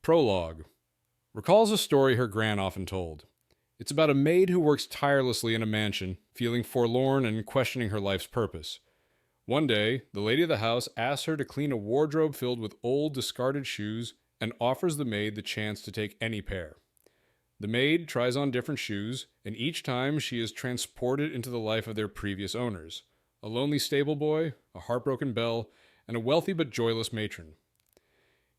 Prologue recalls a story her gran often told. It's about a maid who works tirelessly in a mansion, feeling forlorn and questioning her life's purpose. One day, the lady of the house asks her to clean a wardrobe filled with old, discarded shoes and offers the maid the chance to take any pair. The maid tries on different shoes, and each time she is transported into the life of their previous owners: a lonely stable boy, a heartbroken belle, and a wealthy but joyless matron.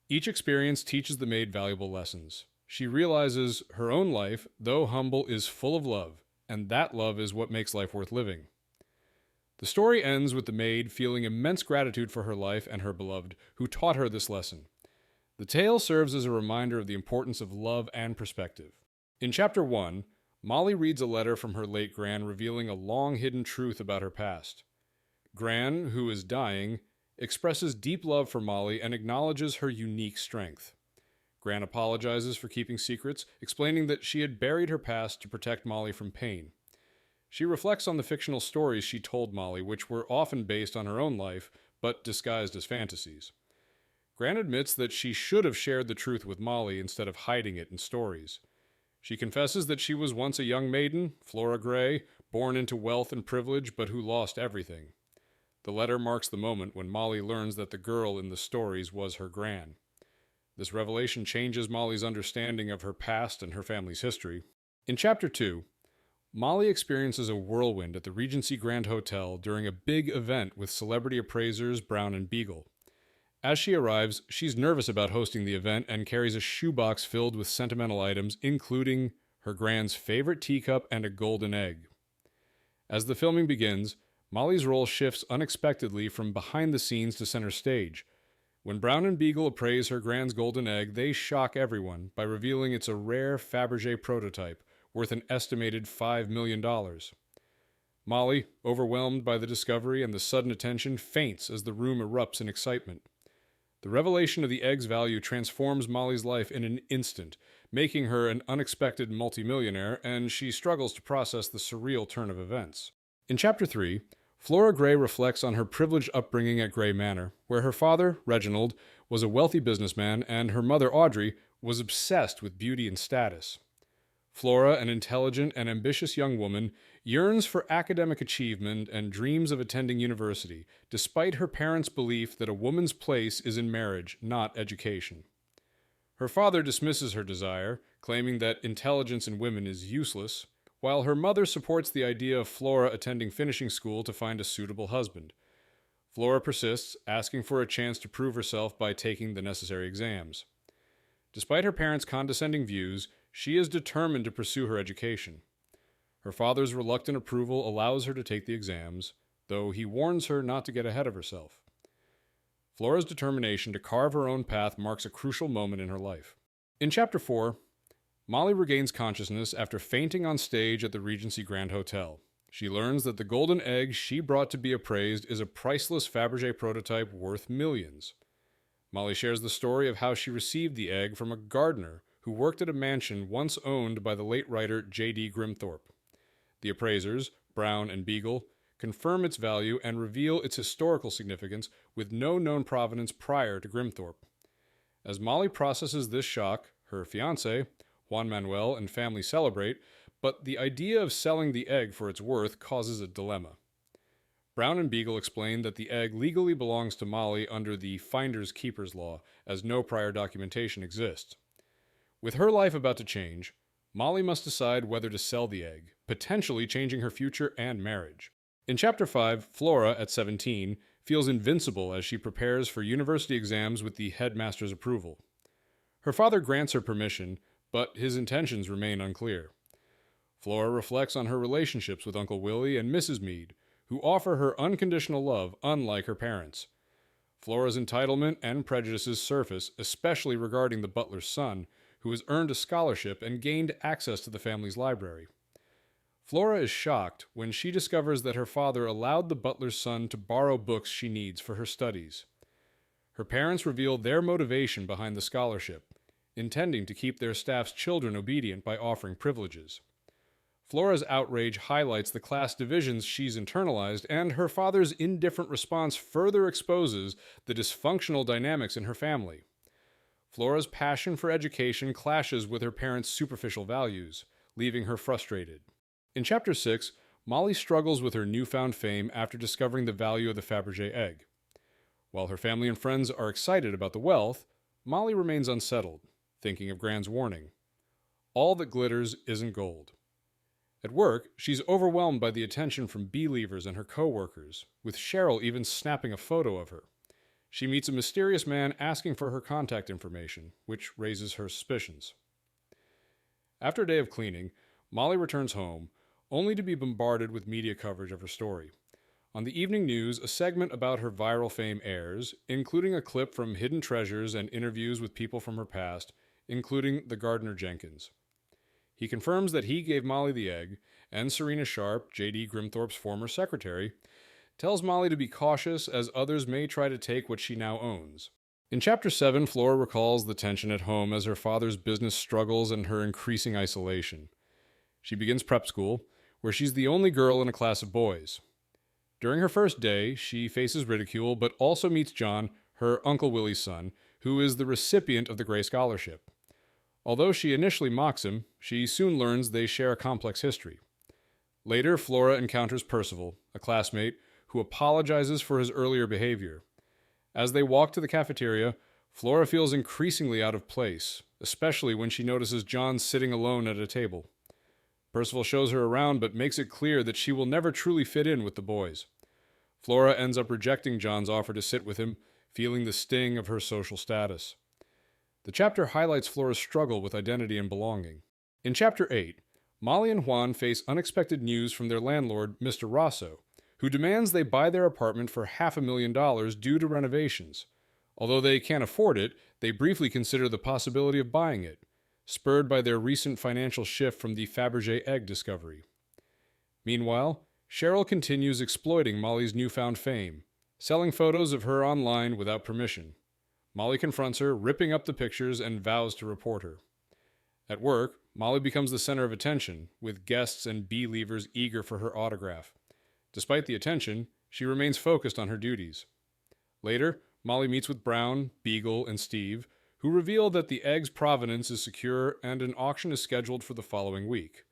Each experience teaches the maid valuable lessons. She realizes her own life, though humble, is full of love, and that love is what makes life worth living. The story ends with the maid feeling immense gratitude for her life and her beloved, who taught her this lesson. The tale serves as a reminder of the importance of love and perspective. In Chapter 1, Molly reads a letter from her late Gran revealing a long-hidden truth about her past. Gran, who is dying, expresses deep love for Molly and acknowledges her unique strength. Gran apologizes for keeping secrets, explaining that she had buried her past to protect Molly from pain. She reflects on the fictional stories she told Molly, which were often based on her own life, but disguised as fantasies. Gran admits that she should have shared the truth with Molly instead of hiding it in stories. She confesses that she was once a young maiden, Flora Gray, born into wealth and privilege, but who lost everything. The letter marks the moment when Molly learns that the girl in the stories was her Gran. This revelation changes Molly's understanding of her past and her family's history. In Chapter 2, Molly experiences a whirlwind at the Regency Grand Hotel during a big event with celebrity appraisers Brown and Beagle. As she arrives, she's nervous about hosting the event and carries a shoebox filled with sentimental items, including her Gran's favorite teacup and a golden egg. As the filming begins, Molly's role shifts unexpectedly from behind the scenes to center stage. When Brown and Beagle appraise her Gran's golden egg, they shock everyone by revealing it's a rare Fabergé prototype worth an estimated $5 million. Molly, overwhelmed by the discovery and the sudden attention, faints as the room erupts in excitement. The revelation of the egg's value transforms Molly's life in an instant, making her an unexpected multimillionaire, and she struggles to process the surreal turn of events. In Chapter 3, Flora Gray reflects on her privileged upbringing at Gray Manor, where her father, Reginald, was a wealthy businessman and her mother, Audrey, was obsessed with beauty and status. Flora, an intelligent and ambitious young woman, yearns for academic achievement and dreams of attending university, despite her parents' belief that a woman's place is in marriage, not education. Her father dismisses her desire, claiming that intelligence in women is useless, while her mother supports the idea of Flora attending finishing school to find a suitable husband. Flora persists, asking for a chance to prove herself by taking the necessary exams. Despite her parents' condescending views, she is determined to pursue her education. Her father's reluctant approval allows her to take the exams, though he warns her not to get ahead of herself. Flora's determination to carve her own path marks a crucial moment in her life. In Chapter 4, Molly regains consciousness after fainting on stage at the Regency Grand Hotel. She learns that the golden egg she brought to be appraised is a priceless Fabergé prototype worth millions. Molly shares the story of how she received the egg from a gardener who worked at a mansion once owned by the late writer J.D. Grimthorpe. The appraisers, Brown and Beagle, confirm its value and reveal its historical significance with no known provenance prior to Grimthorpe. As Molly processes this shock, her fiancé, Juan Manuel, and family celebrate, but the idea of selling the egg for its worth causes a dilemma. Brown and Beagle explain that the egg legally belongs to Molly under the finder's keeper's law, as no prior documentation exists. With her life about to change, Molly must decide whether to sell the egg, potentially changing her future and marriage. In Chapter 5, Flora, at 17, feels invincible as she prepares for university exams with the headmaster's approval. Her father grants her permission, but his intentions remain unclear. Flora reflects on her relationships with Uncle Willie and Mrs. Mead, who offer her unconditional love, unlike her parents. Flora's entitlement and prejudices surface, especially regarding the butler's son, who has earned a scholarship and gained access to the family's library. Flora is shocked when she discovers that her father allowed the butler's son to borrow books she needs for her studies. Her parents reveal their motivation behind the scholarship, intending to keep their staff's children obedient by offering privileges. Flora's outrage highlights the class divisions she's internalized, and her father's indifferent response further exposes the dysfunctional dynamics in her family. Flora's passion for education clashes with her parents' superficial values, leaving her frustrated. In Chapter 6, Molly struggles with her newfound fame after discovering the value of the Fabergé egg. While her family and friends are excited about the wealth, Molly remains unsettled, thinking of Gran's warning. All that glitters isn't gold. At work, she's overwhelmed by the attention from Believers and her co-workers, with Cheryl even snapping a photo of her. She meets a mysterious man asking for her contact information, which raises her suspicions. After a day of cleaning, Molly returns home, only to be bombarded with media coverage of her story. On the evening news, a segment about her viral fame airs, including a clip from Hidden Treasures and interviews with people from her past, including the gardener Jenkins. He confirms that he gave Molly the egg, and Serena Sharp, J.D. Grimthorpe's former secretary, tells Molly to be cautious as others may try to take what she now owns. In Chapter 7, Flora recalls the tension at home as her father's business struggles and her increasing isolation. She begins prep school, where she's the only girl in a class of boys. During her first day, she faces ridicule, but also meets John, her Uncle Willie's son, who is the recipient of the Gray Scholarship. Although she initially mocks him, she soon learns they share a complex history. Later, Flora encounters Percival, a classmate, who apologizes for his earlier behavior. As they walk to the cafeteria, Flora feels increasingly out of place, especially when she notices John sitting alone at a table. Percival shows her around but makes it clear that she will never truly fit in with the boys. Flora ends up rejecting John's offer to sit with him, feeling the sting of her social status. The chapter highlights Flora's struggle with identity and belonging. In Chapter 8, Molly and Juan face unexpected news from their landlord, Mr. Rosso, who demands they buy their apartment for $500,000 due to renovations. Although they can't afford it, they briefly consider the possibility of buying it, spurred by their recent financial shift from the Fabergé egg discovery. Meanwhile, Cheryl continues exploiting Molly's newfound fame, selling photos of her online without permission. Molly confronts her, ripping up the pictures, and vows to report her. At work, Molly becomes the center of attention, with guests and Believers eager for her autograph. Despite the attention, she remains focused on her duties. Later, Molly meets with Brown, Beagle, and Steve, who reveal that the egg's provenance is secure and an auction is scheduled for the following week.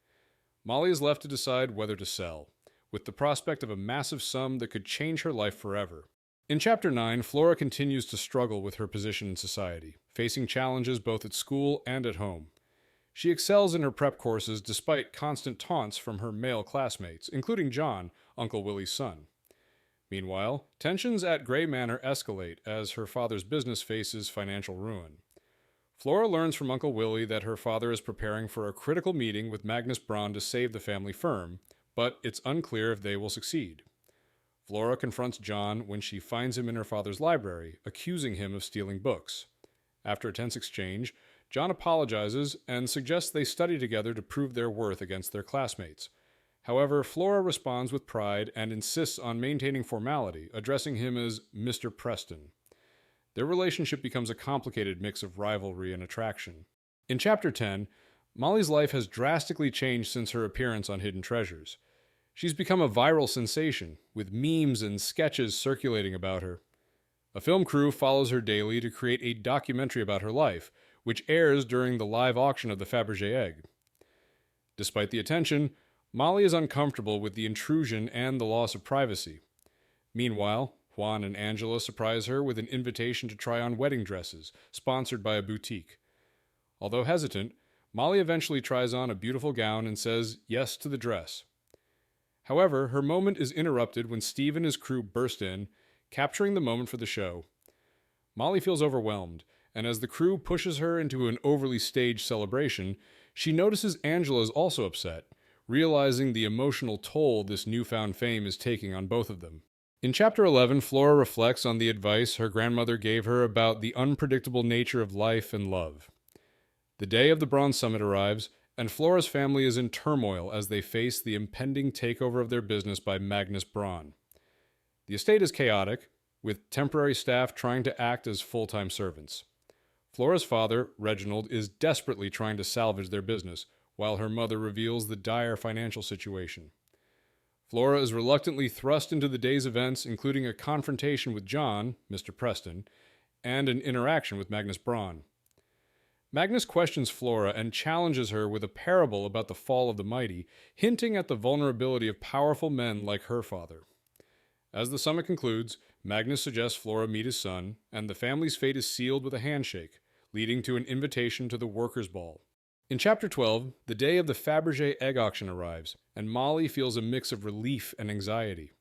Molly is left to decide whether to sell, with the prospect of a massive sum that could change her life forever. In Chapter 9, Flora continues to struggle with her position in society, facing challenges both at school and at home. She excels in her prep courses despite constant taunts from her male classmates, including John, Uncle Willie's son. Meanwhile, tensions at Gray Manor escalate as her father's business faces financial ruin. Flora learns from Uncle Willie that her father is preparing for a critical meeting with Magnus Braun to save the family firm, but it's unclear if they will succeed. Flora confronts John when she finds him in her father's library, accusing him of stealing books. After a tense exchange, John apologizes and suggests they study together to prove their worth against their classmates. However, Flora responds with pride and insists on maintaining formality, addressing him as Mr. Preston. Their relationship becomes a complicated mix of rivalry and attraction. In Chapter 10, Molly's life has drastically changed since her appearance on Hidden Treasures. She's become a viral sensation, with memes and sketches circulating about her. A film crew follows her daily to create a documentary about her life, which airs during the live auction of the Fabergé egg. Despite the attention, Molly is uncomfortable with the intrusion and the loss of privacy. Meanwhile, Juan and Angela surprise her with an invitation to try on wedding dresses, sponsored by a boutique. Although hesitant, Molly eventually tries on a beautiful gown and says yes to the dress. However, her moment is interrupted when Steve and his crew burst in, capturing the moment for the show. Molly feels overwhelmed, and as the crew pushes her into an overly staged celebration, she notices Angela is also upset, realizing the emotional toll this newfound fame is taking on both of them. In Chapter 11, Flora reflects on the advice her grandmother gave her about the unpredictable nature of life and love. The day of the Bronze Summit arrives, and Flora's family is in turmoil as they face the impending takeover of their business by Magnus Braun. The estate is chaotic, with temporary staff trying to act as full-time servants. Flora's father, Reginald, is desperately trying to salvage their business, while her mother reveals the dire financial situation. Flora is reluctantly thrust into the day's events, including a confrontation with John, Mr. Preston, and an interaction with Magnus Braun. Magnus questions Flora and challenges her with a parable about the fall of the mighty, hinting at the vulnerability of powerful men like her father. As the summit concludes, Magnus suggests Flora meet his son, and the family's fate is sealed with a handshake, leading to an invitation to the workers' ball. In Chapter 12, the day of the Fabergé egg auction arrives, and Molly feels a mix of relief and anxiety.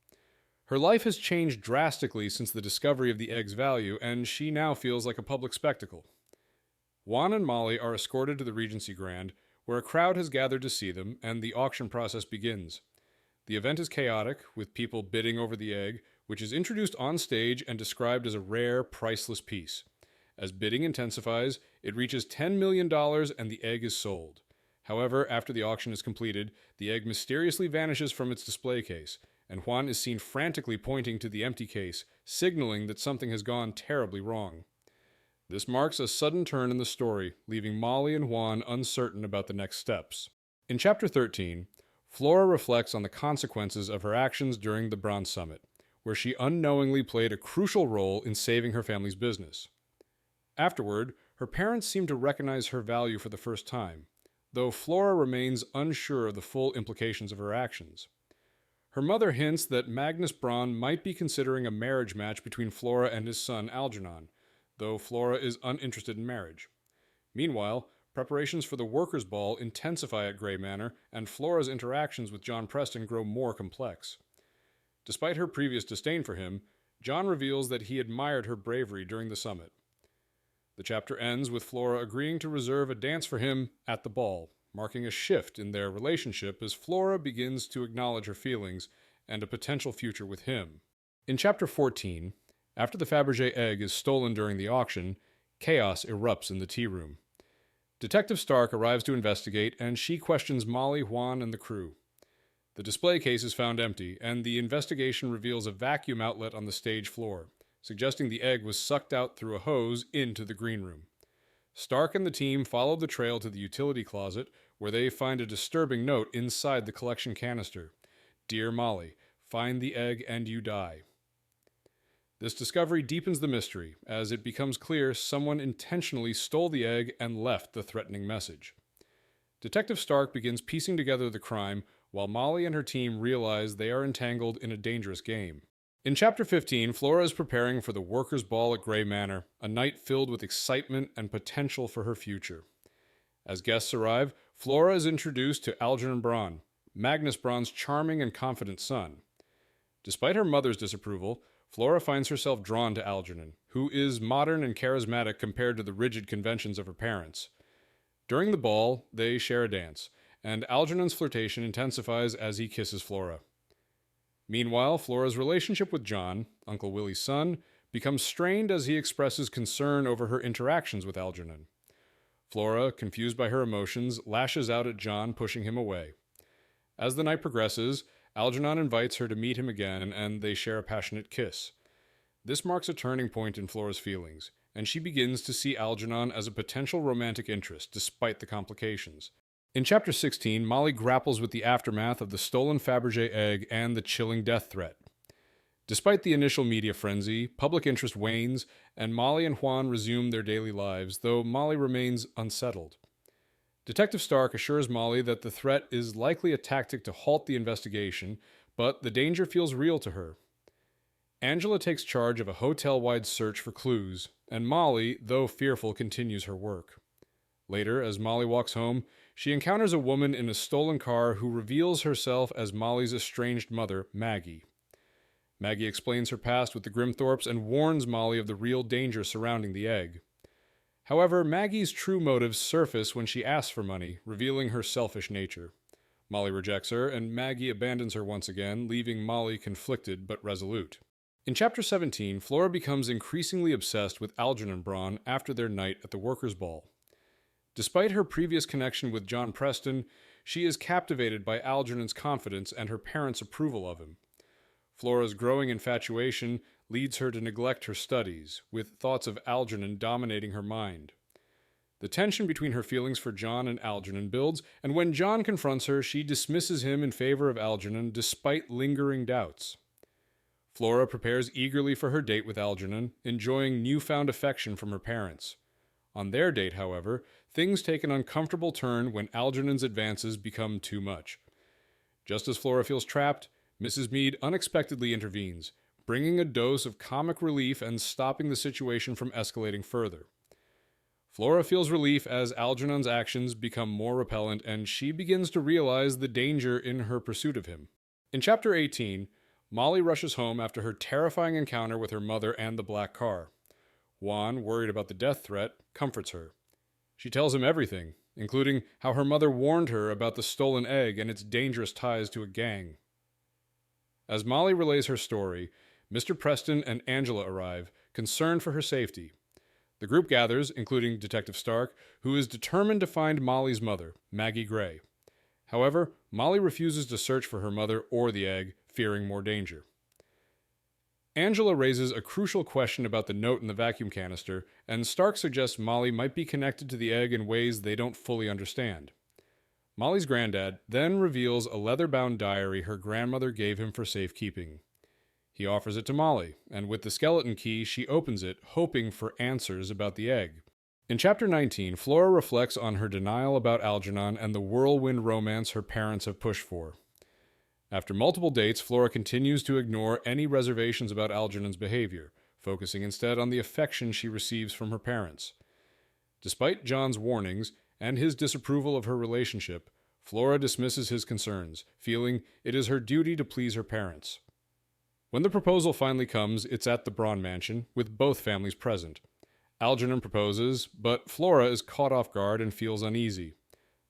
Her life has changed drastically since the discovery of the egg's value, and she now feels like a public spectacle. Juan and Molly are escorted to the Regency Grand, where a crowd has gathered to see them, and the auction process begins. The event is chaotic, with people bidding over the egg, which is introduced on stage and described as a rare, priceless piece. As bidding intensifies, it reaches $10 million and the egg is sold. However, after the auction is completed, the egg mysteriously vanishes from its display case, and Juan is seen frantically pointing to the empty case, signaling that something has gone terribly wrong. This marks a sudden turn in the story, leaving Molly and Juan uncertain about the next steps. In Chapter 13, Flora reflects on the consequences of her actions during the Bronze Summit, where she unknowingly played a crucial role in saving her family's business. Afterward, her parents seem to recognize her value for the first time, though Flora remains unsure of the full implications of her actions. Her mother hints that Magnus Braun might be considering a marriage match between Flora and his son Algernon, though Flora is uninterested in marriage. Meanwhile, preparations for the workers' ball intensify at Grey Manor, and Flora's interactions with John Preston grow more complex. Despite her previous disdain for him, John reveals that he admired her bravery during the summit. The chapter ends with Flora agreeing to reserve a dance for him at the ball, marking a shift in their relationship as Flora begins to acknowledge her feelings and a potential future with him. In Chapter 14, after the Fabergé egg is stolen during the auction, chaos erupts in the tea room. Detective Stark arrives to investigate, and she questions Molly, Juan, and the crew. The display case is found empty, and the investigation reveals a vacuum outlet on the stage floor, suggesting the egg was sucked out through a hose into the green room. Stark and the team follow the trail to the utility closet, where they find a disturbing note inside the collection canister. "Dear Molly, find the egg and you die." This discovery deepens the mystery, as it becomes clear someone intentionally stole the egg and left the threatening message. Detective Stark begins piecing together the crime, while Molly and her team realize they are entangled in a dangerous game. In Chapter 15, Flora is preparing for the workers' ball at Grey Manor, a night filled with excitement and potential for her future. As guests arrive, Flora is introduced to Algernon Braun, Magnus Braun's charming and confident son. Despite her mother's disapproval, Flora finds herself drawn to Algernon, who is modern and charismatic compared to the rigid conventions of her parents. During the ball, they share a dance, and Algernon's flirtation intensifies as he kisses Flora. Meanwhile, Flora's relationship with John, Uncle Willie's son, becomes strained as he expresses concern over her interactions with Algernon. Flora, confused by her emotions, lashes out at John, pushing him away. As the night progresses, Algernon invites her to meet him again, and they share a passionate kiss. This marks a turning point in Flora's feelings, and she begins to see Algernon as a potential romantic interest, despite the complications. In Chapter 16, Molly grapples with the aftermath of the stolen Fabergé egg and the chilling death threat. Despite the initial media frenzy, public interest wanes, and Molly and Juan resume their daily lives, though Molly remains unsettled. Detective Stark assures Molly that the threat is likely a tactic to halt the investigation, but the danger feels real to her. Angela takes charge of a hotel-wide search for clues, and Molly, though fearful, continues her work. Later, as Molly walks home, she encounters a woman in a stolen car who reveals herself as Molly's estranged mother, Maggie. Maggie explains her past with the Grimthorpes and warns Molly of the real danger surrounding the egg. However, Maggie's true motives surface when she asks for money, revealing her selfish nature. Molly rejects her, and Maggie abandons her once again, leaving Molly conflicted but resolute. In Chapter 17, Flora becomes increasingly obsessed with Algernon Braun after their night at the workers' ball. Despite her previous connection with John Preston, she is captivated by Algernon's confidence and her parents' approval of him. Flora's growing infatuation leads her to neglect her studies, with thoughts of Algernon dominating her mind. The tension between her feelings for John and Algernon builds, and when John confronts her, she dismisses him in favor of Algernon despite lingering doubts. Flora prepares eagerly for her date with Algernon, enjoying newfound affection from her parents. On their date, however, things take an uncomfortable turn when Algernon's advances become too much. Just as Flora feels trapped, Mrs. Mead unexpectedly intervenes, bringing a dose of comic relief and stopping the situation from escalating further. Flora feels relief as Algernon's actions become more repellent, and she begins to realize the danger in her pursuit of him. In Chapter 18, Molly rushes home after her terrifying encounter with her mother and the black car. Juan, worried about the death threat, comforts her. She tells him everything, including how her mother warned her about the stolen egg and its dangerous ties to a gang. As Molly relays her story, Mr. Preston and Angela arrive, concerned for her safety. The group gathers, including Detective Stark, who is determined to find Molly's mother, Maggie Gray. However, Molly refuses to search for her mother or the egg, fearing more danger. Angela raises a crucial question about the note in the vacuum canister, and Stark suggests Molly might be connected to the egg in ways they don't fully understand. Molly's granddad then reveals a leather-bound diary her grandmother gave him for safekeeping. He offers it to Molly, and with the skeleton key, she opens it, hoping for answers about the egg. In Chapter 19, Flora reflects on her denial about Algernon and the whirlwind romance her parents have pushed for. After multiple dates, Flora continues to ignore any reservations about Algernon's behavior, focusing instead on the affection she receives from her parents. Despite John's warnings and his disapproval of her relationship, Flora dismisses his concerns, feeling it is her duty to please her parents. When the proposal finally comes, it's at the Braun mansion, with both families present. Algernon proposes, but Flora is caught off guard and feels uneasy.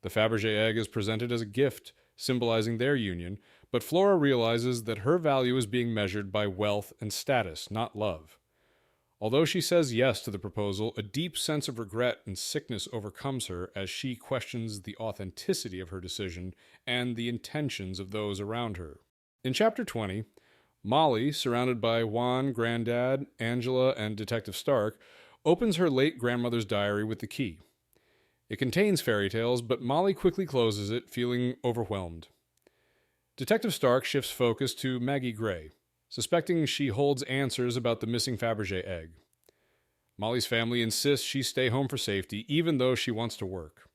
The Fabergé egg is presented as a gift, symbolizing their union, but Flora realizes that her value is being measured by wealth and status, not love. Although she says yes to the proposal, a deep sense of regret and sickness overcomes her as she questions the authenticity of her decision and the intentions of those around her. In Chapter 20, Molly, surrounded by Juan, Granddad, Angela, and Detective Stark, opens her late grandmother's diary with the key. It contains fairy tales, but Molly quickly closes it, feeling overwhelmed. Detective Stark shifts focus to Maggie Gray, suspecting she holds answers about the missing Fabergé egg. Molly's family insists she stay home for safety, even though she wants to work.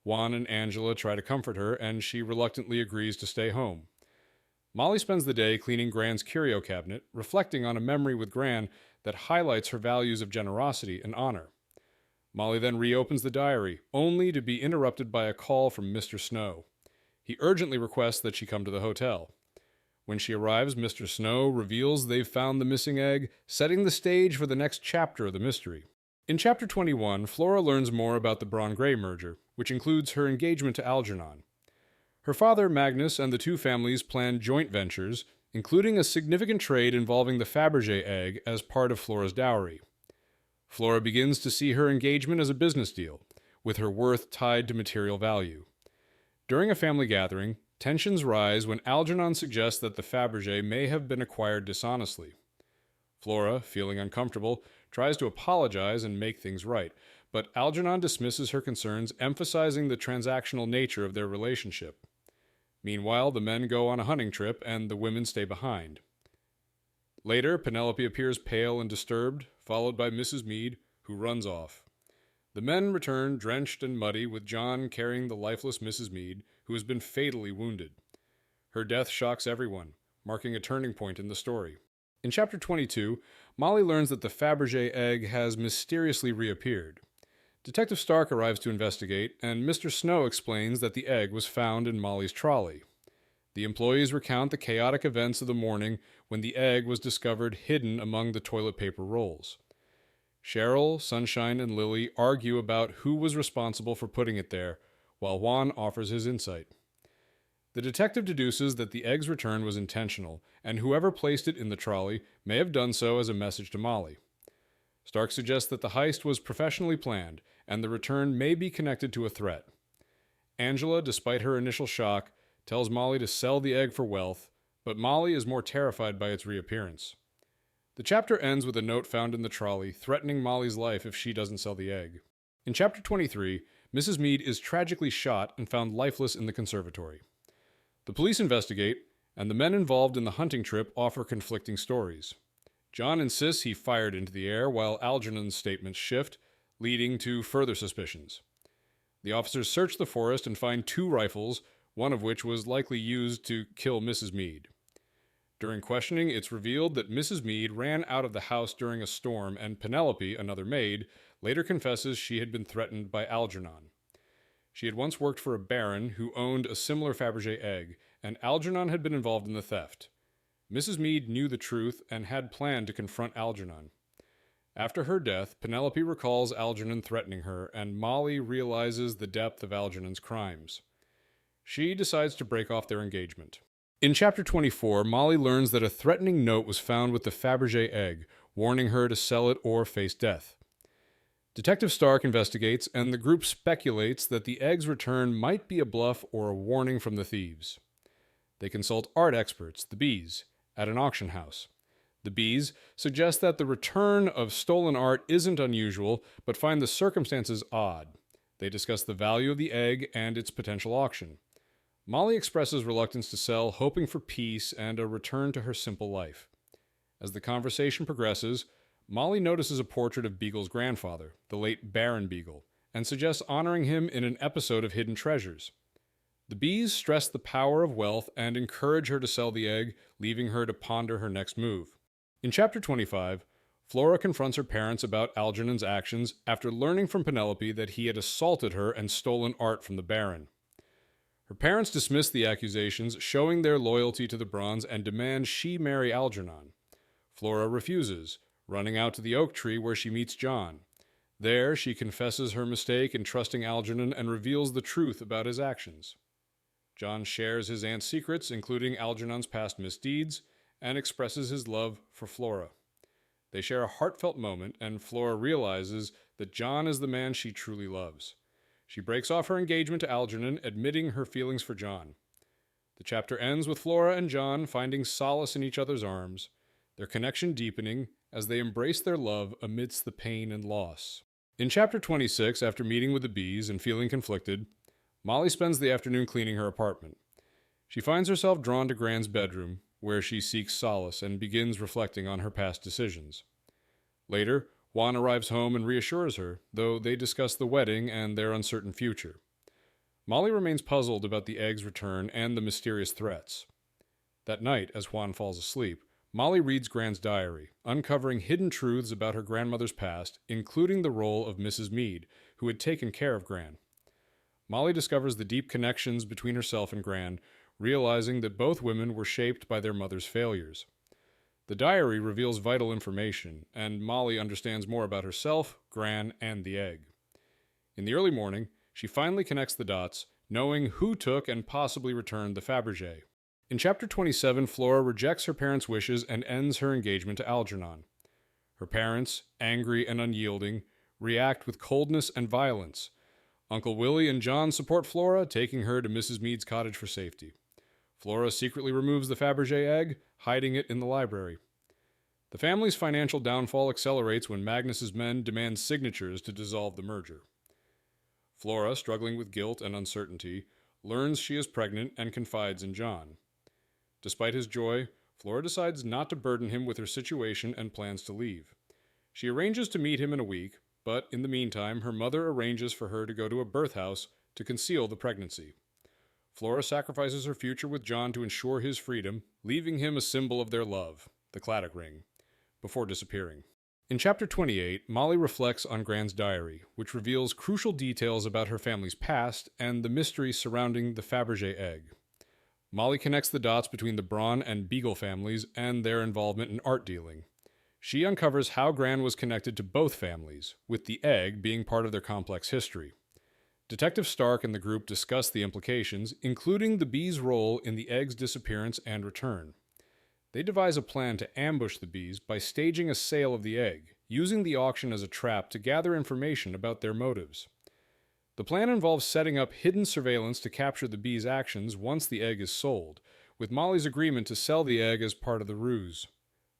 Juan and Angela try to comfort her, and she reluctantly agrees to stay home. Molly spends the day cleaning Gran's curio cabinet, reflecting on a memory with Gran that highlights her values of generosity and honor. Molly then reopens the diary, only to be interrupted by a call from Mr. Snow. He urgently requests that she come to the hotel. When she arrives, Mr. Snow reveals they've found the missing egg, setting the stage for the next chapter of the mystery. In Chapter 21, Flora learns more about the Braun-Gray merger, which includes her engagement to Algernon. Her father, Magnus, and the two families plan joint ventures, including a significant trade involving the Fabergé egg as part of Flora's dowry. Flora begins to see her engagement as a business deal, with her worth tied to material value. During a family gathering, tensions rise when Algernon suggests that the Fabergé may have been acquired dishonestly. Flora, feeling uncomfortable, tries to apologize and make things right, but Algernon dismisses her concerns, emphasizing the transactional nature of their relationship. Meanwhile, the men go on a hunting trip and the women stay behind. Later, Penelope appears pale and disturbed, followed by Mrs. Mead, who runs off. The men return drenched and muddy, with John carrying the lifeless Mrs. Mead, who has been fatally wounded. Her death shocks everyone, marking a turning point in the story. In Chapter 22, Molly learns that the Fabergé egg has mysteriously reappeared. Detective Stark arrives to investigate, and Mr. Snow explains that the egg was found in Molly's trolley. The employees recount the chaotic events of the morning when the egg was discovered hidden among the toilet paper rolls. Cheryl, Sunshine, and Lily argue about who was responsible for putting it there, while Juan offers his insight. The detective deduces that the egg's return was intentional, and whoever placed it in the trolley may have done so as a message to Molly. Stark suggests that the heist was professionally planned, and the return may be connected to a threat. Angela, despite her initial shock, tells Molly to sell the egg for wealth, but Molly is more terrified by its reappearance. The chapter ends with a note found in the trolley, threatening Molly's life if she doesn't sell the egg. In Chapter 23, Mrs. Mead is tragically shot and found lifeless in the conservatory. The police investigate, and the men involved in the hunting trip offer conflicting stories. John insists he fired into the air, while Algernon's statements shift, leading to further suspicions. The officers search the forest and find 2 rifles, one of which was likely used to kill Mrs. Mead. During questioning, it's revealed that Mrs. Mead ran out of the house during a storm, and Penelope, another maid, later confesses she had been threatened by Algernon. She had once worked for a baron who owned a similar Fabergé egg, and Algernon had been involved in the theft. Mrs. Mead knew the truth and had planned to confront Algernon. After her death, Penelope recalls Algernon threatening her, and Molly realizes the depth of Algernon's crimes. She decides to break off their engagement. In Chapter 24, Molly learns that a threatening note was found with the Fabergé egg, warning her to sell it or face death. Detective Stark investigates, and the group speculates that the egg's return might be a bluff or a warning from the thieves. They consult art experts, the Bees, at an auction house. The Bees suggest that the return of stolen art isn't unusual, but find the circumstances odd. They discuss the value of the egg and its potential auction. Molly expresses reluctance to sell, hoping for peace and a return to her simple life. As the conversation progresses, Molly notices a portrait of Beagle's grandfather, the late Baron Beagle, and suggests honoring him in an episode of Hidden Treasures. The Bees stress the power of wealth and encourage her to sell the egg, leaving her to ponder her next move. In Chapter 25, Flora confronts her parents about Algernon's actions after learning from Penelope that he had assaulted her and stolen art from the Baron. Her parents dismiss the accusations, showing their loyalty to the Bronze, and demand she marry Algernon. Flora refuses, running out to the oak tree where she meets John. There, she confesses her mistake in trusting Algernon and reveals the truth about his actions. John shares his aunt's secrets, including Algernon's past misdeeds, and expresses his love for Flora. They share a heartfelt moment, and Flora realizes that John is the man she truly loves. She breaks off her engagement to Algernon, admitting her feelings for John. The chapter ends with Flora and John finding solace in each other's arms, their connection deepening as they embrace their love amidst the pain and loss. In Chapter 26, after meeting with the Bees and feeling conflicted, Molly spends the afternoon cleaning her apartment. She finds herself drawn to Gran's bedroom, where she seeks solace and begins reflecting on her past decisions. Later, Juan arrives home and reassures her, though they discuss the wedding and their uncertain future. Molly remains puzzled about the egg's return and the mysterious threats. That night, as Juan falls asleep, Molly reads Gran's diary, uncovering hidden truths about her grandmother's past, including the role of Mrs. Mead, who had taken care of Gran. Molly discovers the deep connections between herself and Gran, realizing that both women were shaped by their mother's failures. The diary reveals vital information, and Molly understands more about herself, Gran, and the egg. In the early morning, she finally connects the dots, knowing who took and possibly returned the Fabergé. In Chapter 27, Flora rejects her parents' wishes and ends her engagement to Algernon. Her parents, angry and unyielding, react with coldness and violence. Uncle Willie and John support Flora, taking her to Mrs. Mead's cottage for safety. Flora secretly removes the Fabergé egg, hiding it in the library. The family's financial downfall accelerates when Magnus's men demand signatures to dissolve the merger. Flora, struggling with guilt and uncertainty, learns she is pregnant and confides in John. Despite his joy, Flora decides not to burden him with her situation and plans to leave. She arranges to meet him in a week, but in the meantime, her mother arranges for her to go to a birth house to conceal the pregnancy. Flora sacrifices her future with John to ensure his freedom, leaving him a symbol of their love, the Claddock ring, before disappearing. In Chapter 28, Molly reflects on Gran's diary, which reveals crucial details about her family's past and the mystery surrounding the Fabergé egg. Molly connects the dots between the Braun and Beagle families and their involvement in art dealing. She uncovers how Gran was connected to both families, with the egg being part of their complex history. Detective Stark and the group discuss the implications, including the Bees' role in the egg's disappearance and return. They devise a plan to ambush the Bees by staging a sale of the egg, using the auction as a trap to gather information about their motives. The plan involves setting up hidden surveillance to capture the Bees' actions once the egg is sold, with Molly's agreement to sell the egg as part of the ruse.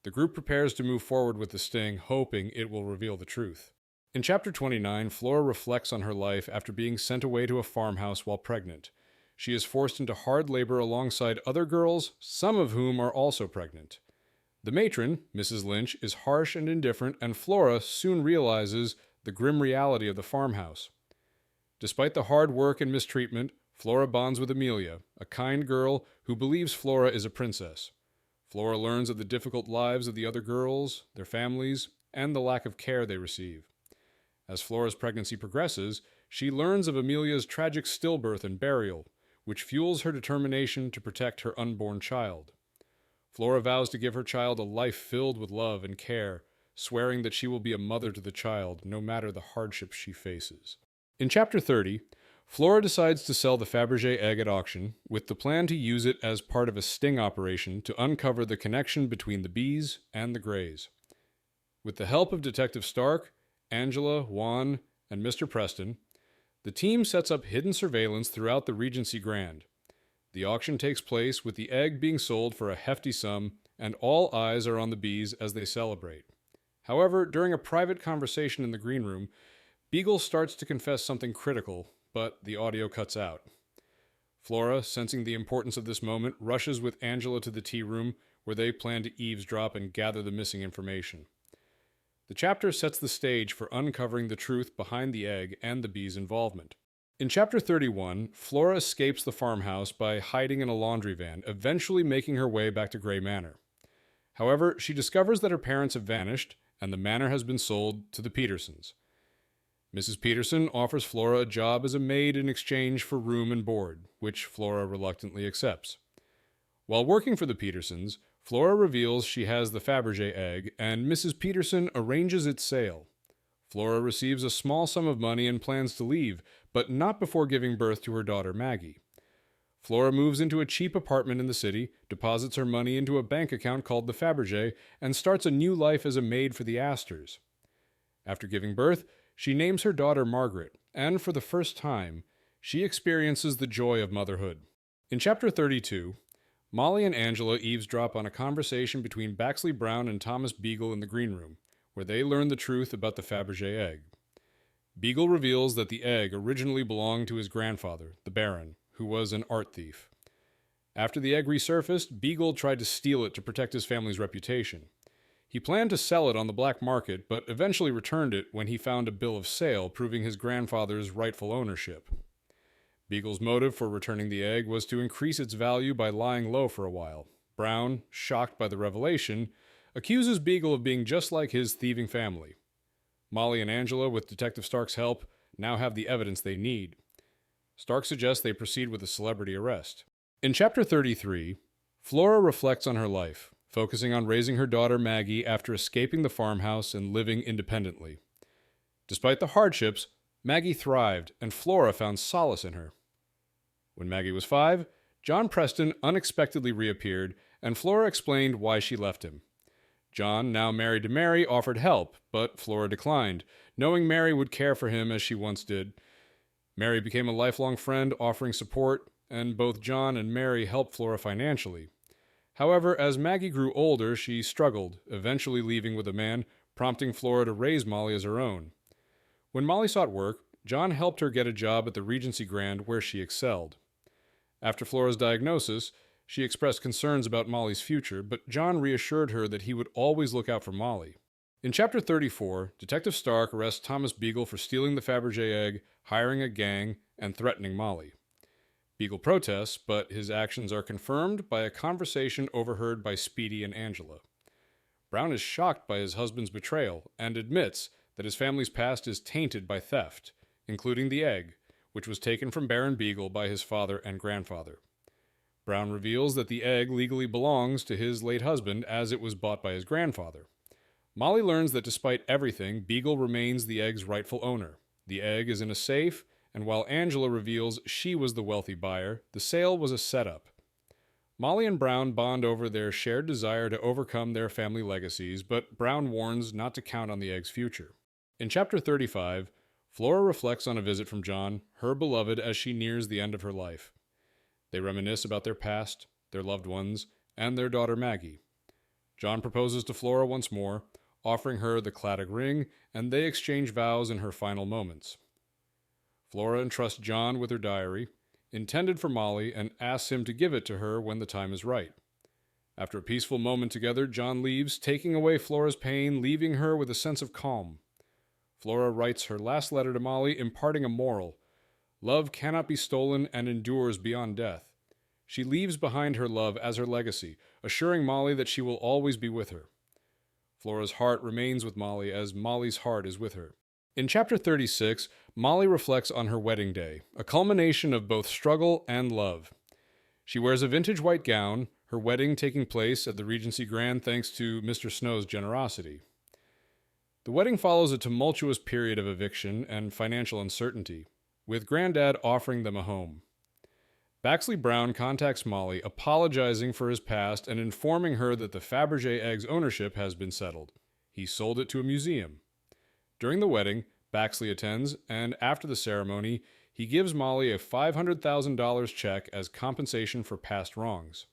The group prepares to move forward with the sting, hoping it will reveal the truth. In Chapter 29, Flora reflects on her life after being sent away to a farmhouse while pregnant. She is forced into hard labor alongside other girls, some of whom are also pregnant. The matron, Mrs. Lynch, is harsh and indifferent, and Flora soon realizes the grim reality of the farmhouse. Despite the hard work and mistreatment, Flora bonds with Amelia, a kind girl who believes Flora is a princess. Flora learns of the difficult lives of the other girls, their families, and the lack of care they receive. As Flora's pregnancy progresses, she learns of Amelia's tragic stillbirth and burial, which fuels her determination to protect her unborn child. Flora vows to give her child a life filled with love and care, swearing that she will be a mother to the child no matter the hardships she faces. In Chapter 30, Flora decides to sell the Fabergé egg at auction, with the plan to use it as part of a sting operation to uncover the connection between the bees and the Greys. With the help of Detective Stark, Angela, Juan, and Mr. Preston, the team sets up hidden surveillance throughout the Regency Grand. The auction takes place with the egg being sold for a hefty sum, and all eyes are on the bees as they celebrate. However, during a private conversation in the green room, Beagle starts to confess something critical, but the audio cuts out. Flora, sensing the importance of this moment, rushes with Angela to the tea room, where they plan to eavesdrop and gather the missing information. The chapter sets the stage for uncovering the truth behind the egg and the bees' involvement. In Chapter 31, Flora escapes the farmhouse by hiding in a laundry van, eventually making her way back to Grey Manor. However, she discovers that her parents have vanished, and the manor has been sold to the Petersons. Mrs. Peterson offers Flora a job as a maid in exchange for room and board, which Flora reluctantly accepts. While working for the Petersons, Flora reveals she has the Fabergé egg, and Mrs. Peterson arranges its sale. Flora receives a small sum of money and plans to leave, but not before giving birth to her daughter Maggie. Flora moves into a cheap apartment in the city, deposits her money into a bank account called the Fabergé, and starts a new life as a maid for the Astors. After giving birth, she names her daughter Margaret, and for the first time, she experiences the joy of motherhood. In Chapter 32, Molly and Angela eavesdrop on a conversation between Baxley Brown and Thomas Beagle in the green room, where they learn the truth about the Fabergé egg. Beagle reveals that the egg originally belonged to his grandfather, the Baron, who was an art thief. After the egg resurfaced, Beagle tried to steal it to protect his family's reputation. He planned to sell it on the black market, but eventually returned it when he found a bill of sale proving his grandfather's rightful ownership. Beagle's motive for returning the egg was to increase its value by lying low for a while. Brown, shocked by the revelation, accuses Beagle of being just like his thieving family. Molly and Angela, with Detective Stark's help, now have the evidence they need. Stark suggests they proceed with a celebrity arrest. In Chapter 33, Flora reflects on her life, focusing on raising her daughter Maggie after escaping the farmhouse and living independently. Despite the hardships, Maggie thrived, and Flora found solace in her. When Maggie was 5, John Preston unexpectedly reappeared, and Flora explained why she left him. John, now married to Mary, offered help, but Flora declined, knowing Mary would care for him as she once did. Mary became a lifelong friend, offering support, and both John and Mary helped Flora financially. However, as Maggie grew older, she struggled, eventually leaving with a man, prompting Flora to raise Molly as her own. When Molly sought work, John helped her get a job at the Regency Grand, where she excelled. After Flora's diagnosis, she expressed concerns about Molly's future, but John reassured her that he would always look out for Molly. In Chapter 34, Detective Stark arrests Thomas Beagle for stealing the Fabergé egg, hiring a gang, and threatening Molly. Beagle protests, but his actions are confirmed by a conversation overheard by Speedy and Angela. Brown is shocked by his husband's betrayal and admits that his family's past is tainted by theft, including the egg, which was taken from Baron Beagle by his father and grandfather. Brown reveals that the egg legally belongs to his late husband as it was bought by his grandfather. Molly learns that despite everything, Beagle remains the egg's rightful owner. The egg is in a safe, and while Angela reveals she was the wealthy buyer, the sale was a setup. Molly and Brown bond over their shared desire to overcome their family legacies, but Brown warns not to count on the egg's future. In Chapter 35, Flora reflects on a visit from John, her beloved, as she nears the end of her life. They reminisce about their past, their loved ones, and their daughter Maggie. John proposes to Flora once more, offering her the Claddock ring, and they exchange vows in her final moments. Flora entrusts John with her diary, intended for Molly, and asks him to give it to her when the time is right. After a peaceful moment together, John leaves, taking away Flora's pain, leaving her with a sense of calm. Flora writes her last letter to Molly, imparting a moral: Love cannot be stolen and endures beyond death. She leaves behind her love as her legacy, assuring Molly that she will always be with her. Flora's heart remains with Molly as Molly's heart is with her. In chapter 36, Molly reflects on her wedding day, a culmination of both struggle and love. She wears a vintage white gown, her wedding taking place at the Regency Grand thanks to Mr. Snow's generosity. The wedding follows a tumultuous period of eviction and financial uncertainty, with Granddad offering them a home. Baxley Brown contacts Molly, apologizing for his past and informing her that the Fabergé eggs ownership has been settled. He sold it to a museum. During the wedding, Baxley attends, and after the ceremony, he gives Molly a $500,000 check as compensation for past wrongs.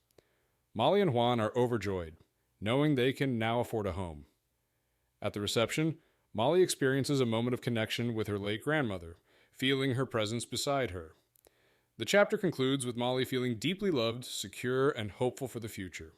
Molly and Juan are overjoyed, knowing they can now afford a home. At the reception, Molly experiences a moment of connection with her late grandmother, feeling her presence beside her. The chapter concludes with Molly feeling deeply loved, secure, and hopeful for the future.